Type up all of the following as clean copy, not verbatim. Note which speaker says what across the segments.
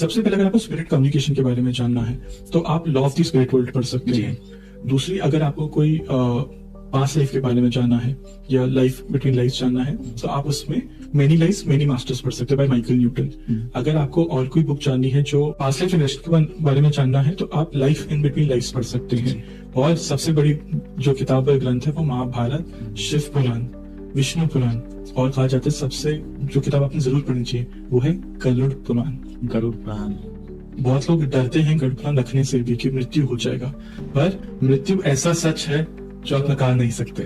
Speaker 1: सबसे पहले अगर आपको स्पिरिट कम्युनिकेशन के बारे में जानना है तो आप law of the spirit world पढ़ सकते हैं। दूसरी, अगर आपको कोई पास्ट लाइफ के बारे में जानना है या लाइफ बिटवीन लाइफ जानना है तो आप उसमें मेनी लाइफ्स मेनी मास्टर्स पढ़ सकते हैं बाय माइकल न्यूटन। अगर आपको और कोई बुक जाननी है जो पास्ट लाइफ जनरेशन के बारे में जानना है तो आप लाइफ इन बिटवीन लाइफ्स पढ़ सकते हैं। और सबसे बड़ी जो किताब ग्रंथ है वो महाभारत, शिव पुराण, विष्णु पुराण, और कहा जाता है सबसे जो किताब आपने जरूर पढ़नी चाहिए वो है गरुड़ पुराण।
Speaker 2: गरुड़ पुराण।
Speaker 1: बहुत लोग डरते हैं गरुड़ पुराण रखने से भी कि मृत्यु हो जाएगा, पर मृत्यु ऐसा सच है जो आप नकार नहीं सकते।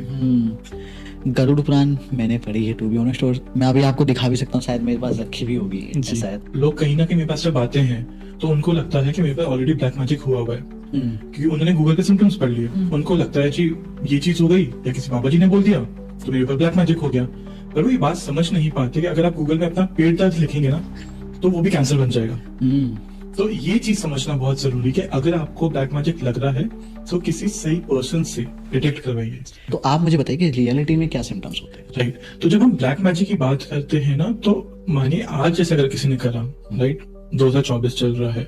Speaker 2: गरुड़ पुराण मैंने पढ़ी है टू बी ऑनेस्ट, और मैं अभी आपको दिखा भी सकता हूँ, शायद मेरे पास रखी भी होगी शायद।
Speaker 1: लोग कहीं ना कहीं मेरे पास जब आते हैं तो उनको लगता है कि मेरे पास ऑलरेडी ब्लैक मैजिक हुआ हुआ है, क्योंकि उन्होंने गूगल पे सिम्टम्स पढ़ लिए। उनको लगता है कि ये चीज हो गई या किसी बाबा जी ने बोल दिया तो मेरे ऊपर ब्लैक मैजिक हो गया। पर वो ये बात समझ नहीं पाते कि अगर आप गूगल में अपना पेट दर्द लिखेंगे ना तो वो भी कैंसर बन जाएगा। तो ये चीज समझना बहुत जरूरी है कि अगर आपको ब्लैक मैजिक लग रहा है तो किसी सही पर्सन से डिटेक्ट करवाइए।
Speaker 2: तो आप मुझे बताइए कि रियलिटी में क्या सिम्टम्स होते हैं?
Speaker 1: राइट, तो जब हम ब्लैक मैजिक की बात करते हैं ना तो मानिए आज जैसे अगर किसी ने करा, राइट, 2024 चल रहा है,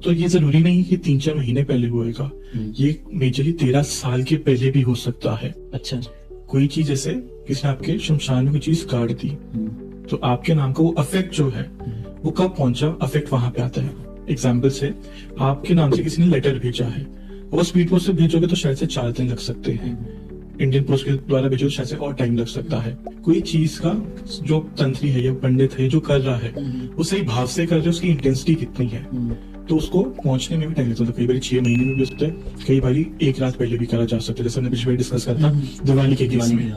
Speaker 1: तो ये जरूरी नहीं कि 3-4 महीने पहले हुएगा, ये मेजरली 13 साल के पहले भी हो सकता है।
Speaker 2: अच्छा।
Speaker 1: कोई चीज जैसे किसी ने आपके शमशान में कोई चीज काट दी तो आपके नाम का वो अफेक्ट जो है वो कब पहुंचा, अफेक्ट वहां पे आता है। एग्जाम्पल से आपके नाम से किसी ने लेटर भेजा है, वो स्पीड पोस्ट से भेजोगे तो शायद से 4 दिन लग सकते हैं, इंडियन पोस्ट के द्वारा भेजो तो शायद से और टाइम लग सकता है। कोई चीज का जो तंत्री है या पंडित है जो कर रहा है वो सही भाव से कर रहे, उसकी इंटेंसिटी कितनी है, तो उसको पहुंचने में भी टाइम लगता है। कई बार 6 महीने में भी हो सकता है, कई बार 1 रात पहले भी करा जा सकता है, जैसे हमने पिछले बार डिस्कस करता दिवाली के केस में,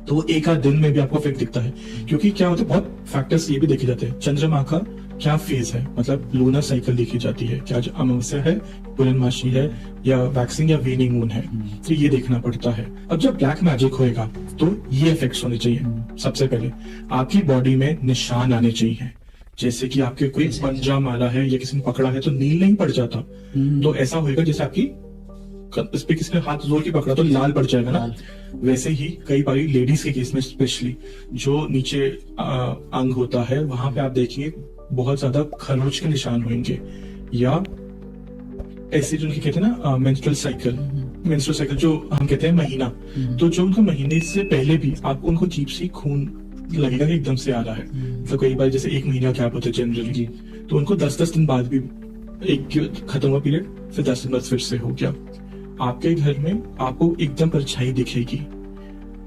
Speaker 1: तो 1 आध दिन में भी आपको इफेक्ट दिखता है। क्योंकि क्या होता है, बहुत फैक्टर्स ये भी देखे जाते हैं, चंद्रमा का क्या फेज है, मतलब लूनर साइकिल देखी जाती है, क्या जो अमावस्या है, पूर्णमासी है, या वैक्सिंग या वेनिंग मून है, तो ये देखना पड़ता है। अब जब ब्लैक मैजिक होएगा तो ये इफेक्ट्स होने चाहिए। सबसे पहले आपकी बॉडी में निशान आने चाहिए, जैसे कि आपके कोई पंजा मारा है या किसी ने पकड़ा है तो नील नहीं पड़ जाता, तो ऐसा होएगा जैसे आपकी इस पे किसी ने हाथ जोर के पकड़ा तो लाल पड़ जाएगा ना। वैसे ही कई बार लेडीज के केस में स्पेशली जो नीचे अंग होता है वहां पे आप देखिए बहुत ज्यादा खरोच के निशान होंगे, या ऐसे जो उनके कहते हैं ना मेंस्ट्रुअल साइकिल जो हम कहते हैं महीना, तो जो उनका महीने से पहले भी आपको उनको अजीब सी खून लगेगा कि एकदम से आ रहा है। तो कई बार जैसे 1 महीना गैप होता है जनरली, तो उनको 10-10 दिन बाद भी एक खत्म हुआ पीरियड, फिर 10 दिन बाद फिर से हो गया। आपके घर में आपको एकदम परछाई दिखेगी,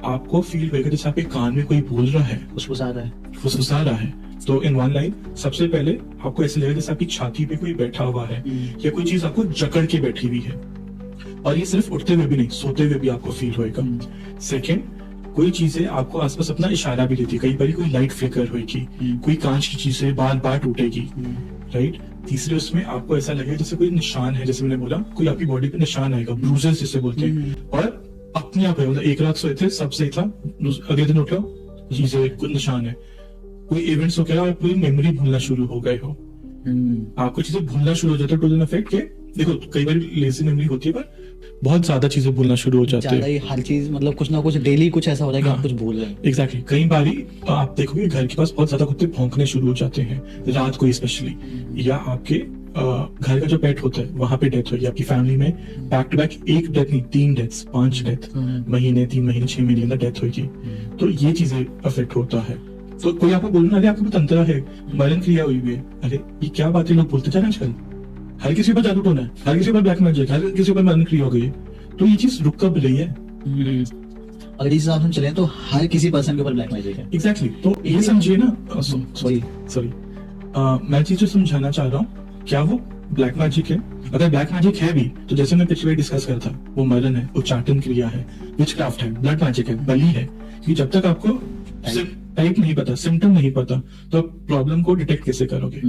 Speaker 1: आपको फील होगा जैसे आपके कान में कोई बोल रहा है,
Speaker 2: फुसफुसा
Speaker 1: रहा है। तो इन वन लाइन सबसे पहले आपको ऐसे लगेगा जैसे आपकी छाती पे कोई बैठा हुआ है या कोई चीज आपको जकड़ के बैठी हुई है, और ये सिर्फ उठते हुए भी नहीं, सोते हुए भी आपको फील होएगा। सेकेंड, कोई चीजें आपको आसपास अपना इशारा भी देती है, कई बार कोई लाइट फ्लिकर होगी, कोई कांच की चीजें बार बार टूटेगी, राइट। तीसरे, उसमें आपको ऐसा लगेगा जैसे कोई निशान है, जैसे मैंने बोला कोई आपकी बॉडी पे निशान आएगा, ब्रूजेस जिसे बोलते हैं, और अपने आप है, मतलब 1 रात सोए थे सब सही था, अगले दिन उठो चीजें कुछ निशान है, कोई इवेंट्स हो गया, कोई मेमोरी भूलना शुरू हो गए हो, आपको चीजें भूलना शुरू हो जाता है टू द इफेक्ट के। देखो कई बार लेजी मेमोरी होती है पर बहुत ज्यादा चीजें भूलना शुरू हो जाती है,
Speaker 2: हर चीज मतलब कुछ ना कुछ डेली कुछ ऐसा होता है कि आप कुछ भूल रहे हैं।
Speaker 1: एग्जैक्टली। कई बार आप देखोगे घर के पास बहुत ज्यादा कुत्ते भौंकने शुरू हो जाते हैं रात को स्पेशली, या आपके घर का जो पेट होता है वहां पे डेथ होगी, आपकी फैमिली में बैक टू बैक 1 डेथ नहीं 3 डेथ्स 5 डेथ महीने 3 महीने 6 महीने अंदर डेथ होगी, तो ये चीजें अफेक्ट होता है। तो कोई आपको बोलना अरे आपके तंत्रा है, मरण क्रिया हुई है, अरे ये क्या बातें लोग बोलते जा रहे हैं आजकल, हर किसी पर जादू टोना है, हर किसी पर ब्लैक मैजिक, हर किसी पर मरण क्रिया हो गई है, तो ये चीज रुक कब रही है?
Speaker 2: अगर इस हिसाब से चले तो हर किसी पर्सन के ऊपर ब्लैक मैजिक है।
Speaker 1: एग्जैक्टली। तो ये समझिए ना, सॉरी मैं चीज जो समझाना चाह रहा हूँ, क्या वो ब्लैक मैजिक है? अगर ब्लैक मैजिक है भी तो जैसे मैं पिछले डिस्कस करता, वो मरण है, उच्चाटन क्रिया है, विचक्राफ्ट है, ब्लड मैजिक है, बलि है, कि जब तक आपको टाइप नहीं पता, सिम्टम नहीं पता, तो आप प्रॉब्लम को डिटेक्ट कैसे करोगे?